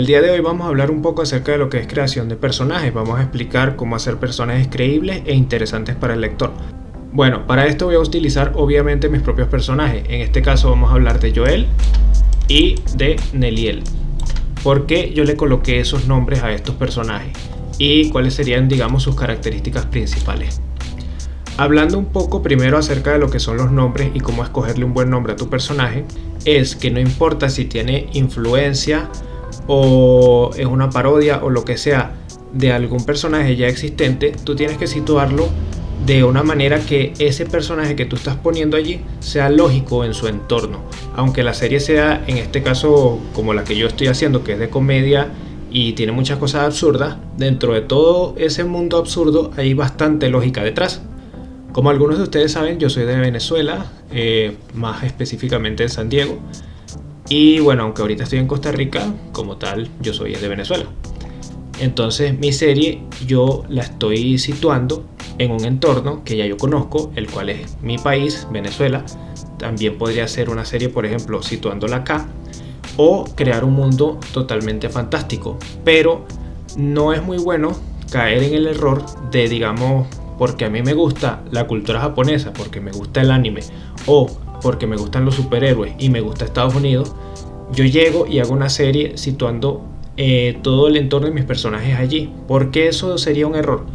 El día de hoy vamos a hablar un poco acerca de lo que es creación de personajes. Vamos a explicar cómo hacer personajes creíbles e interesantes para el lector. Bueno, para esto voy a utilizar obviamente mis propios personajes. En este caso vamos a hablar de Joel y de Neliel. ¿Por qué yo le coloqué esos nombres a estos personajes? Y cuáles serían, digamos, sus características principales. Hablando un poco primero acerca de lo que son los nombres y cómo escogerle un buen nombre a tu personaje, es que no importa si tiene influencia o es una parodia o lo que sea de algún personaje ya existente, tú tienes que situarlo de una manera que ese personaje que tú estás poniendo allí sea lógico en su entorno. Aunque la serie sea, en este caso, como la que yo estoy haciendo, que es de comedia y tiene muchas cosas absurdas, dentro de todo ese mundo absurdo hay bastante lógica detrás. Como algunos de ustedes saben, yo soy de Venezuela, más específicamente de San Diego. Y bueno, aunque ahorita estoy en Costa Rica, como tal, yo soy de Venezuela. Entonces mi serie yo la estoy situando en un entorno que ya yo conozco, el cual es mi país, Venezuela. También podría ser una serie, por ejemplo, situándola acá, o crear un mundo totalmente fantástico. Pero no es muy bueno caer en el error de, digamos, porque a mí me gusta la cultura japonesa, porque me gusta el anime, o porque me gustan los superhéroes y me gusta Estados Unidos, yo llego y hago una serie situando todo el entorno de mis personajes allí, porque eso sería un error.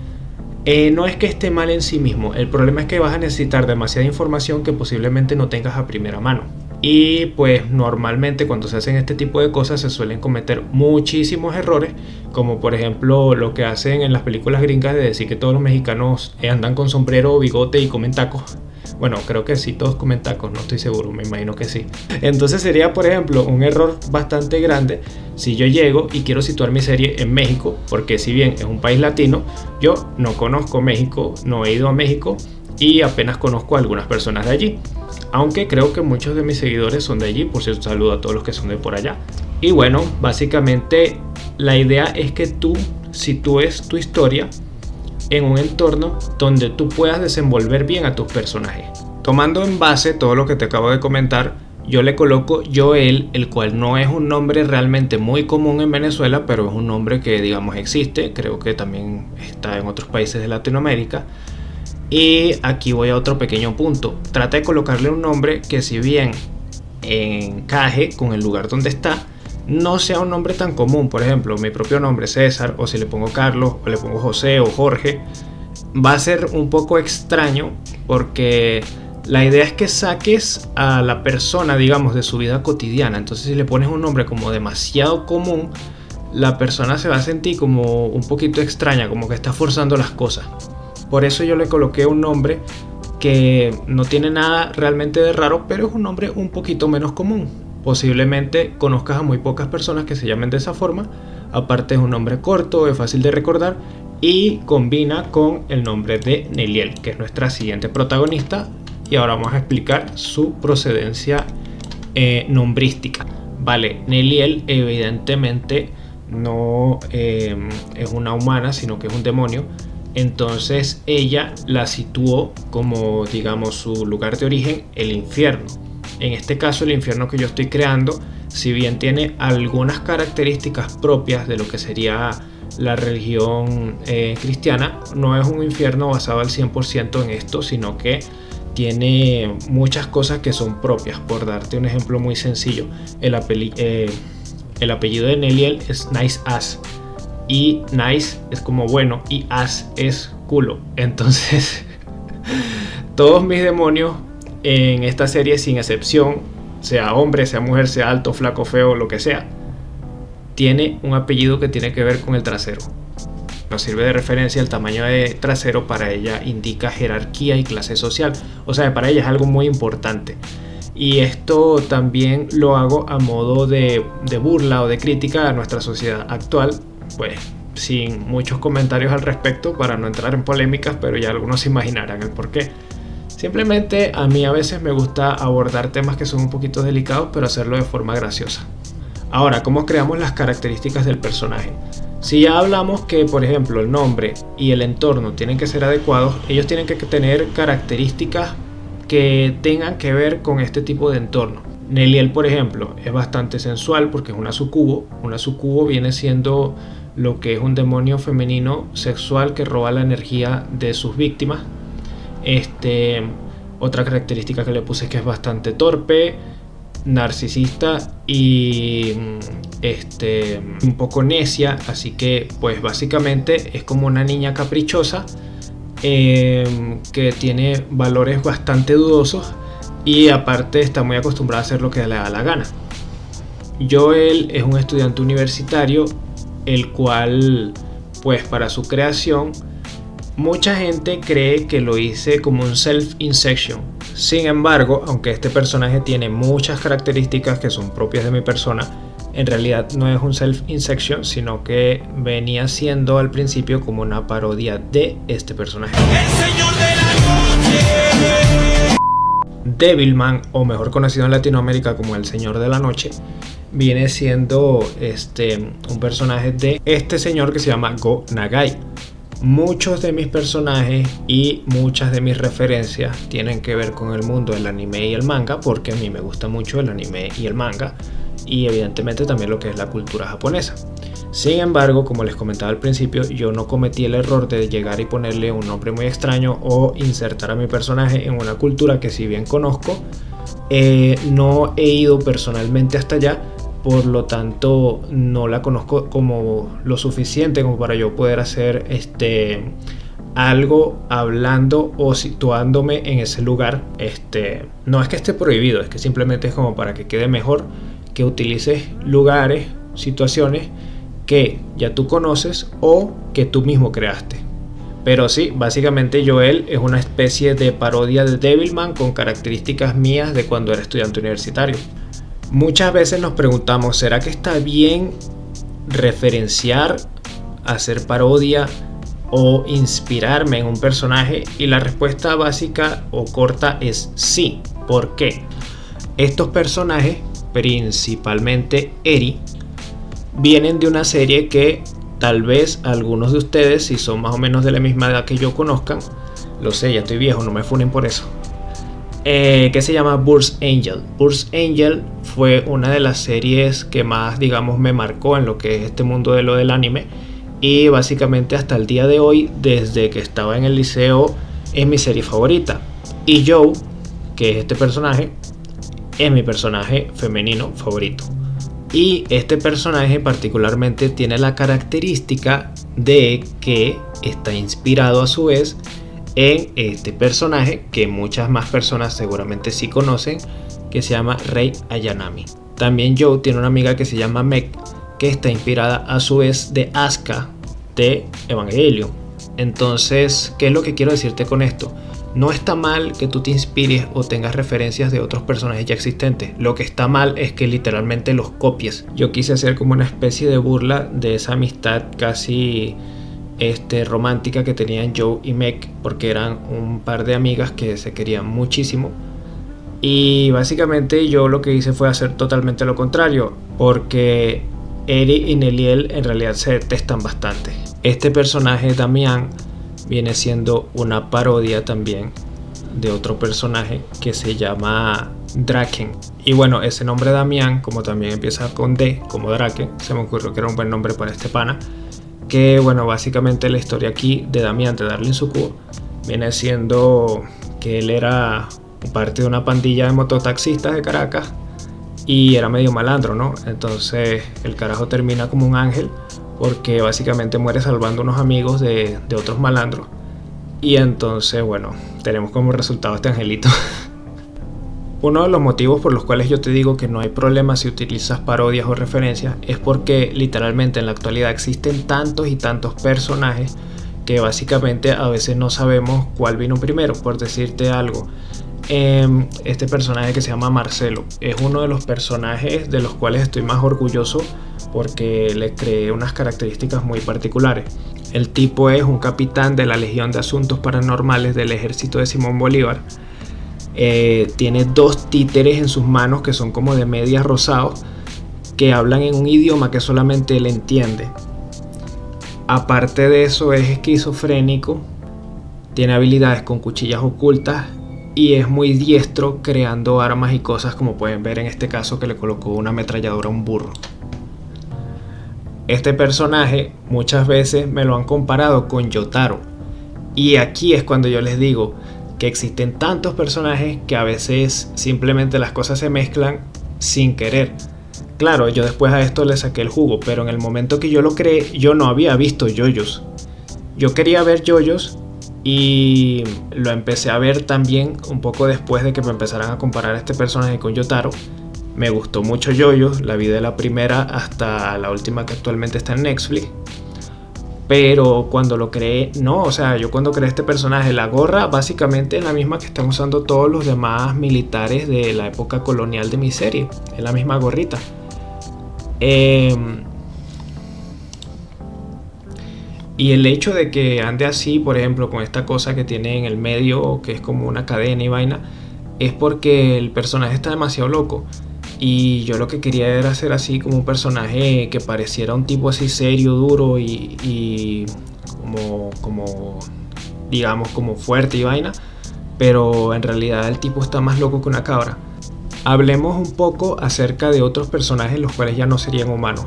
No es que esté mal en sí mismo, el problema es que vas a necesitar demasiada información que posiblemente no tengas a primera mano. Y pues normalmente cuando se hacen este tipo de cosas se suelen cometer muchísimos errores, como por ejemplo lo que hacen en las películas gringas de decir que todos los mexicanos andan con sombrero, bigote y comen tacos. Bueno, creo que sí, todos comen tacos, no estoy seguro, me imagino que sí. Entonces sería, por ejemplo, un error bastante grande si yo llego y quiero situar mi serie en México, porque si bien es un país latino, yo no conozco México, no he ido a México y apenas conozco a algunas personas de allí. Aunque creo que muchos de mis seguidores son de allí, por cierto, saludo a todos los que son de por allá. Y bueno, básicamente la idea es que tú sitúes tu historia en un entorno donde tú puedas desenvolver bien a tus personajes. Tomando en base todo lo que te acabo de comentar, yo le coloco Joel, el cual no es un nombre realmente muy común en Venezuela, pero es un nombre que, digamos, existe. Creo que también está en otros países de Latinoamérica. Y aquí voy a otro pequeño punto. Trata de colocarle un nombre que, si bien encaje con el lugar donde está, no sea un nombre tan común. Por ejemplo, mi propio nombre César, o si le pongo Carlos, o le pongo José o Jorge, va a ser un poco extraño, porque la idea es que saques a la persona, digamos, de su vida cotidiana. Entonces, si le pones un nombre como demasiado común, la persona se va a sentir como un poquito extraña, como que está forzando las cosas. Por eso yo le coloqué un nombre que no tiene nada realmente de raro, pero es un nombre un poquito menos común. Posiblemente conozcas a muy pocas personas que se llamen de esa forma. Aparte, es un nombre corto, es fácil de recordar y combina con el nombre de Neliel, que es nuestra siguiente protagonista. Y ahora vamos a explicar su procedencia nombrística. Vale, Neliel evidentemente no es una humana, sino que es un demonio. Entonces ella la situó como, digamos, su lugar de origen, el infierno. En este caso, el infierno que yo estoy creando, si bien tiene algunas características propias de lo que sería la religión cristiana, no es un infierno basado al 100% en esto, sino que tiene muchas cosas que son propias. Por darte un ejemplo muy sencillo, el apellido de Neliel es Nice Ass. Y nice es como bueno y ass es culo. Entonces todos mis demonios en esta serie, sin excepción, sea hombre, sea mujer, sea alto, flaco, feo, lo que sea, tiene un apellido que tiene que ver con el trasero. Nos sirve de referencia. El tamaño de trasero para ella indica jerarquía y clase social. O sea, para ella es algo muy importante. Y esto también lo hago a modo de burla o de crítica a nuestra sociedad actual, pues sin muchos comentarios al respecto para no entrar en polémicas, pero ya algunos se imaginarán el porqué. Simplemente a mí a veces me gusta abordar temas que son un poquito delicados, pero hacerlo de forma graciosa. Ahora, ¿cómo creamos las características del personaje? Si ya hablamos que, por ejemplo, el nombre y el entorno tienen que ser adecuados, ellos tienen que tener características que tengan que ver con este tipo de entorno. Neliel, por ejemplo, es bastante sensual porque es una sucubo. Una sucubo viene siendo lo que es un demonio femenino sexual que roba la energía de sus víctimas. Otra característica que le puse es que es bastante torpe, narcisista y un poco necia, así que pues básicamente es como una niña caprichosa que tiene valores bastante dudosos y aparte está muy acostumbrada a hacer lo que le da la gana. Joel es un estudiante universitario, el cual pues para su creación mucha gente cree que lo hice como un self-inception. Sin embargo, aunque este personaje tiene muchas características que son propias de mi persona, en realidad no es un self-inception, sino que venía siendo al principio como una parodia de este personaje. El Señor de la Noche. Devilman, o mejor conocido en Latinoamérica como el Señor de la Noche, viene siendo un personaje de este señor que se llama Go Nagai. Muchos de mis personajes y muchas de mis referencias tienen que ver con el mundo del anime y el manga, porque a mí me gusta mucho el anime y el manga, y evidentemente también lo que es la cultura japonesa. Sin embargo, como les comentaba al principio, yo no cometí el error de llegar y ponerle un nombre muy extraño o insertar a mi personaje en una cultura que, si bien conozco, no he ido personalmente hasta allá. Por lo tanto, no la conozco como lo suficiente como para yo poder hacer algo hablando o situándome en ese lugar. No es que esté prohibido, es que simplemente es como para que quede mejor que utilices lugares, situaciones que ya tú conoces o que tú mismo creaste. Pero sí, básicamente Joel es una especie de parodia de Devilman con características mías de cuando era estudiante universitario. Muchas veces nos preguntamos, ¿será que está bien referenciar, hacer parodia o inspirarme en un personaje? Y la respuesta básica o corta es sí. ¿Por qué? Estos personajes, principalmente Eri, vienen de una serie que tal vez algunos de ustedes, si son más o menos de la misma edad que yo, conozcan. Lo sé, ya estoy viejo, no me funen por eso. Que se llama Burst Angel. Burst Angel fue una de las series que más, digamos, me marcó en lo que es este mundo de lo del anime, y básicamente hasta el día de hoy, desde que estaba en el liceo, es mi serie favorita. Y Joe, que es este personaje, es mi personaje femenino favorito. Y este personaje particularmente tiene la característica de que está inspirado a su vez en este personaje que muchas más personas seguramente sí conocen, que se llama Rei Ayanami. También Joe tiene una amiga que se llama Meg, que está inspirada a su vez de Asuka de Evangelion. Entonces, ¿qué es lo que quiero decirte con esto? No está mal que tú te inspires o tengas referencias de otros personajes ya existentes. Lo que está mal es que literalmente los copies. Yo quise hacer como una especie de burla de esa amistad casi romántica que tenían Joe y Meg, porque eran un par de amigas que se querían muchísimo. Y básicamente yo lo que hice fue hacer totalmente lo contrario, porque Eri y Neliel en realidad se detestan bastante. Este personaje, Damián, viene siendo una parodia también de otro personaje que se llama Draken. Y bueno, ese nombre Damián, como también empieza con D, como Draken, se me ocurrió que era un buen nombre para este pana. Que bueno, básicamente la historia aquí de Damián, de Darling Sukubo, viene siendo que él era parte de una pandilla de mototaxistas de Caracas y era medio malandro, ¿no? Entonces el carajo termina como un ángel, porque básicamente muere salvando unos amigos de otros malandros. Y entonces, bueno, tenemos como resultado este angelito. Uno de los motivos por los cuales yo te digo que no hay problema si utilizas parodias o referencias es porque literalmente en la actualidad existen tantos y tantos personajes que básicamente a veces no sabemos cuál vino primero. Por decirte algo, este personaje que se llama Marcelo es uno de los personajes de los cuales estoy más orgulloso porque le creé unas características muy particulares. El tipo es un capitán de la Legión de Asuntos Paranormales del ejército de Simón Bolívar. Tiene dos títeres en sus manos que son como de medias rosados, que hablan en un idioma que solamente él entiende. Aparte de eso, es esquizofrénico, tiene habilidades con cuchillas ocultas y es muy diestro creando armas y cosas, como pueden ver en este caso que le colocó una ametralladora a un burro. Este personaje muchas veces me lo han comparado con Yotaro, y aquí es cuando yo les digo que existen tantos personajes que a veces simplemente las cosas se mezclan sin querer. Claro, yo después a esto le saqué el jugo, pero en el momento que yo lo creé, yo no había visto JoJo's. Yo quería ver JoJo's y lo empecé a ver también un poco después de que me empezaran a comparar a este personaje con Yotaro. Me gustó mucho JoJo's, la vi de la primera hasta la última que actualmente está en Netflix. Pero cuando lo creé, no, o sea, yo cuando creé este personaje, la gorra básicamente es la misma que están usando todos los demás militares de la época colonial de mi serie. Es la misma gorrita. Y el hecho de que ande así, por ejemplo, con esta cosa que tiene en el medio, que es como una cadena y vaina, es porque el personaje está demasiado loco. Y yo lo que quería era hacer así como un personaje que pareciera un tipo así serio, duro y como digamos como fuerte y vaina, pero en realidad el tipo está más loco que una cabra. Hablemos un poco acerca de otros personajes los cuales ya no serían humanos.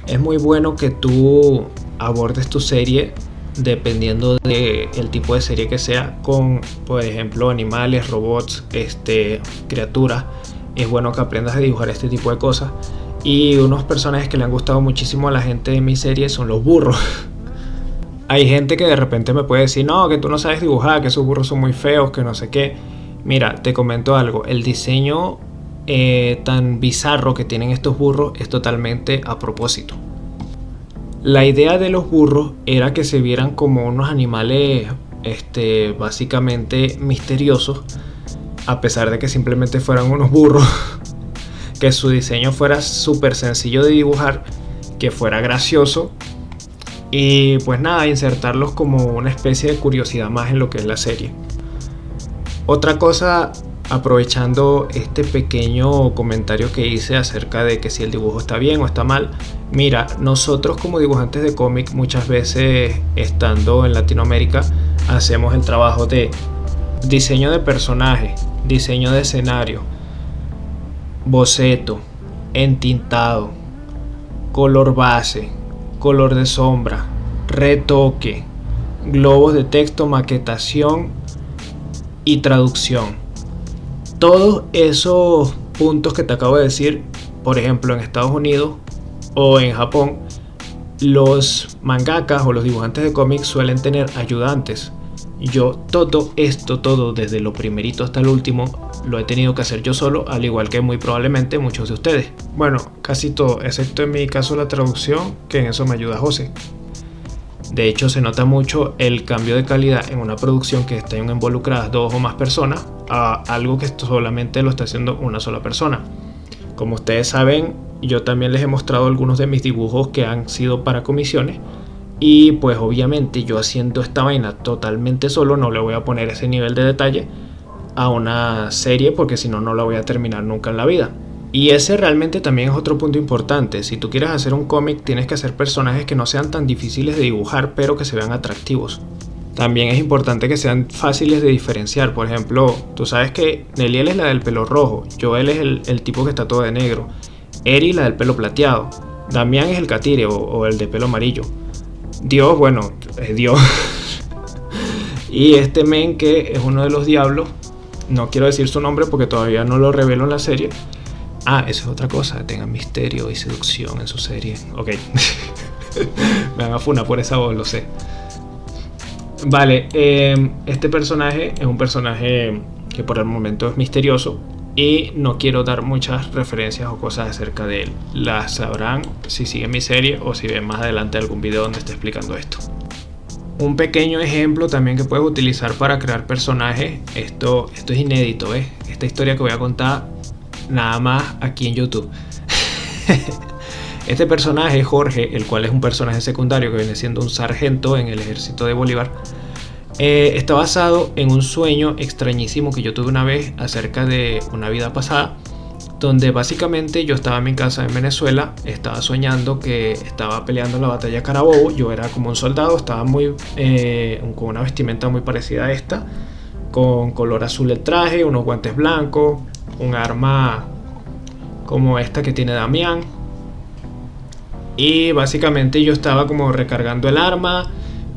Es muy bueno que tú abordes tu serie dependiendo del tipo de serie que sea, con por ejemplo animales, robots, criaturas. Es bueno que aprendas a dibujar este tipo de cosas. Y unos personajes que le han gustado muchísimo a la gente de mi serie son los burros. Hay gente que de repente me puede decir, no, que tú no sabes dibujar, que esos burros son muy feos, que no sé qué. Mira, te comento algo, el diseño tan bizarro que tienen estos burros es totalmente a propósito. La idea de los burros era que se vieran como unos animales básicamente misteriosos, a pesar de que simplemente fueran unos burros. Que su diseño fuera súper sencillo de dibujar, que fuera gracioso y pues nada, insertarlos como una especie de curiosidad más en lo que es la serie. Otra cosa, aprovechando este pequeño comentario que hice acerca de que si el dibujo está bien o está mal, mira, nosotros como dibujantes de cómic muchas veces estando en Latinoamérica hacemos el trabajo de diseño de personaje, diseño de escenario, boceto, entintado, color base, color de sombra, retoque, globos de texto, maquetación y traducción. Todos esos puntos que te acabo de decir, por ejemplo en Estados Unidos o en Japón, los mangakas o los dibujantes de cómics suelen tener ayudantes. Yo todo esto, todo desde lo primerito hasta el último, lo he tenido que hacer yo solo, al igual que muy probablemente muchos de ustedes. Bueno, casi todo, excepto en mi caso la traducción, que en eso me ayuda José. De hecho, se nota mucho el cambio de calidad en una producción que estén involucradas 2 o más personas a algo que solamente lo está haciendo una sola persona. Como ustedes saben, yo también les he mostrado algunos de mis dibujos que han sido para comisiones. Y pues obviamente yo haciendo esta vaina totalmente solo no le voy a poner ese nivel de detalle a una serie, porque si no, no la voy a terminar nunca en la vida. Y ese realmente también es otro punto importante. Si tú quieres hacer un cómic, tienes que hacer personajes que no sean tan difíciles de dibujar, pero que se vean atractivos. También es importante que sean fáciles de diferenciar. Por ejemplo, tú sabes que Neliel es la del pelo rojo, Joel es el tipo que está todo de negro, Eri la del pelo plateado, Damián es el catire o el de pelo amarillo, Dios, bueno, es Dios. Y este men que es uno de los diablos, no quiero decir su nombre porque todavía no lo revelo en la serie. Ah, eso es otra cosa, tengan misterio y seducción en su serie. Ok. Me van a funar por esa voz, lo sé. Vale, este personaje es un personaje que por el momento es misterioso y no quiero dar muchas referencias o cosas acerca de él. Las sabrán si siguen mi serie o si ven más adelante algún video donde esté explicando esto. Un pequeño ejemplo también que puedes utilizar para crear personajes. Esto es inédito, ¿eh? Esta historia que voy a contar nada más aquí en YouTube. Este personaje, Jorge, el cual es un personaje secundario que viene siendo un sargento en el ejército de Bolívar, está basado en un sueño extrañísimo que yo tuve una vez acerca de una vida pasada, donde básicamente yo estaba en mi casa en Venezuela, estaba soñando que estaba peleando en la batalla de Carabobo. Yo era como un soldado, estaba con una vestimenta muy parecida a esta, con color azul el traje, unos guantes blancos, un arma como esta que tiene Damián. Y básicamente yo estaba como recargando el arma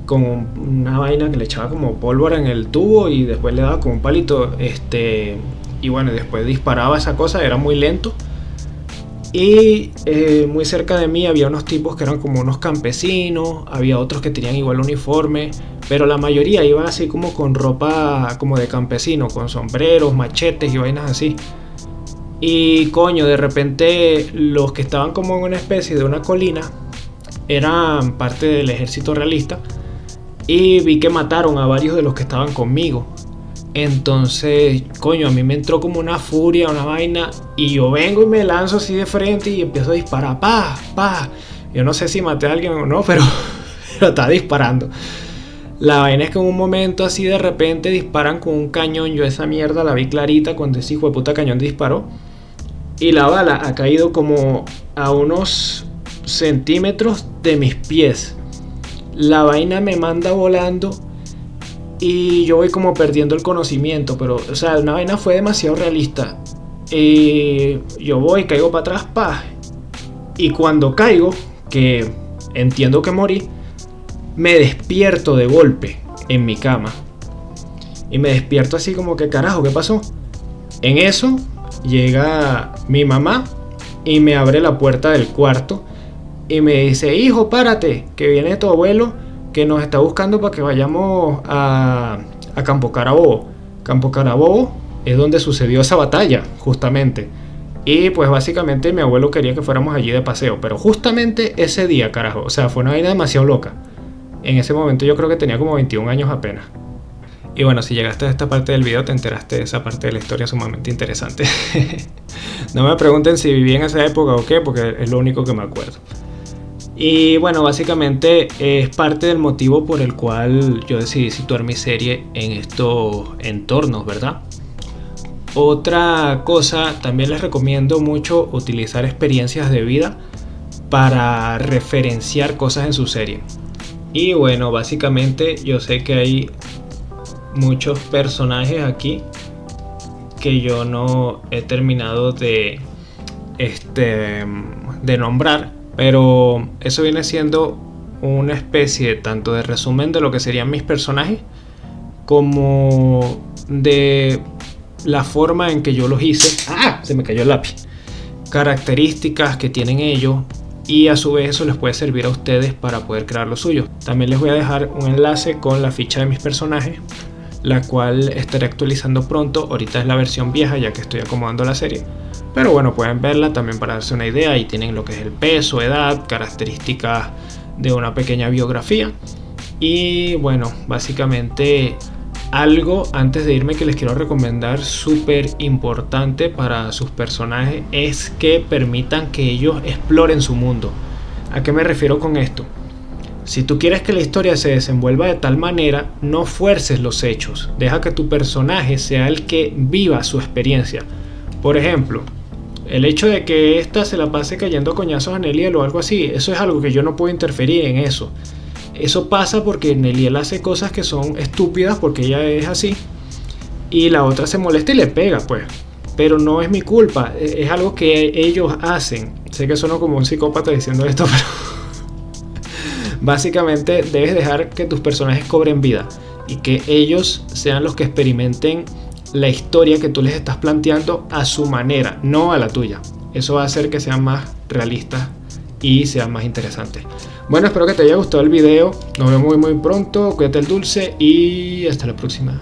con una vaina que le echaba como pólvora en el tubo y después le daba con un palito, y bueno, después disparaba esa cosa, era muy lento. Y muy cerca de mí había unos tipos que eran como unos campesinos, había otros que tenían igual uniforme, pero la mayoría iban así como con ropa como de campesino, con sombreros, machetes y vainas así. Y coño, de repente los que estaban como en una especie de una colina eran parte del ejército realista y vi que mataron a varios de los que estaban conmigo. Entonces, coño, a mí me entró como una furia, una vaina, y yo vengo y me lanzo así de frente y empiezo a disparar, pa, pa. Yo no sé si maté a alguien o no, pero estaba disparando. La vaina es que en un momento así de repente disparan con un cañón. Yo esa mierda la vi clarita cuando ese hijo de puta cañón disparó. Y la bala ha caído como a unos centímetros de mis pies. La vaina me manda volando y yo voy como perdiendo el conocimiento, pero, o sea, una vaina fue demasiado realista. Yo voy, caigo para atrás, pa. Y cuando caigo, que entiendo que morí, me despierto de golpe en mi cama. Y me despierto así como que carajo, ¿qué pasó? En eso llega mi mamá y me abre la puerta del cuarto y me dice: hijo, párate, que viene tu abuelo, que nos está buscando para que vayamos a Campo Carabobo. Campo Carabobo es donde sucedió esa batalla, justamente. Y pues básicamente mi abuelo quería que fuéramos allí de paseo, pero justamente ese día, carajo, o sea, fue una vaina demasiado loca. En ese momento yo creo que tenía como 21 años apenas. Y bueno, si llegaste a esta parte del video te enteraste de esa parte de la historia sumamente interesante. No me pregunten si viví en esa época o qué, porque es lo único que me acuerdo. Y bueno, básicamente es parte del motivo por el cual yo decidí situar mi serie en estos entornos, ¿verdad? Otra cosa, también les recomiendo mucho utilizar experiencias de vida para referenciar cosas en su serie. Y bueno, básicamente yo sé que hay muchos personajes aquí que yo no he terminado de nombrar. Pero eso viene siendo una especie tanto de resumen de lo que serían mis personajes como de la forma en que yo los hice. ¡Ah! Se me cayó el lápiz. Características que tienen ellos y a su vez eso les puede servir a ustedes para poder crear lo suyo. También les voy a dejar un enlace con la ficha de mis personajes, la cual estaré actualizando pronto. Ahorita es la versión vieja ya que estoy acomodando la serie. Pero bueno, pueden verla también para darse una idea. Ahí tienen lo que es el peso, edad, características de una pequeña biografía. Y bueno, básicamente algo antes de irme que les quiero recomendar súper importante para sus personajes es que permitan que ellos exploren su mundo. ¿A qué me refiero con esto? Si tú quieres que la historia se desenvuelva de tal manera, no fuerces los hechos. Deja que tu personaje sea el que viva su experiencia. Por ejemplo, el hecho de que esta se la pase cayendo coñazos a Neliel o algo así, eso es algo que yo no puedo interferir en eso. Eso pasa porque Neliel hace cosas que son estúpidas porque ella es así y la otra se molesta y le pega, pues. Pero no es mi culpa, es algo que ellos hacen. Sé que sueno como un psicópata diciendo esto, pero básicamente debes dejar que tus personajes cobren vida y que ellos sean los que experimenten la historia que tú les estás planteando a su manera, no a la tuya. Eso va a hacer que sean más realistas y sean más interesantes. Bueno, espero que te haya gustado el video. Nos vemos muy pronto. Cuídate el dulce y hasta la próxima.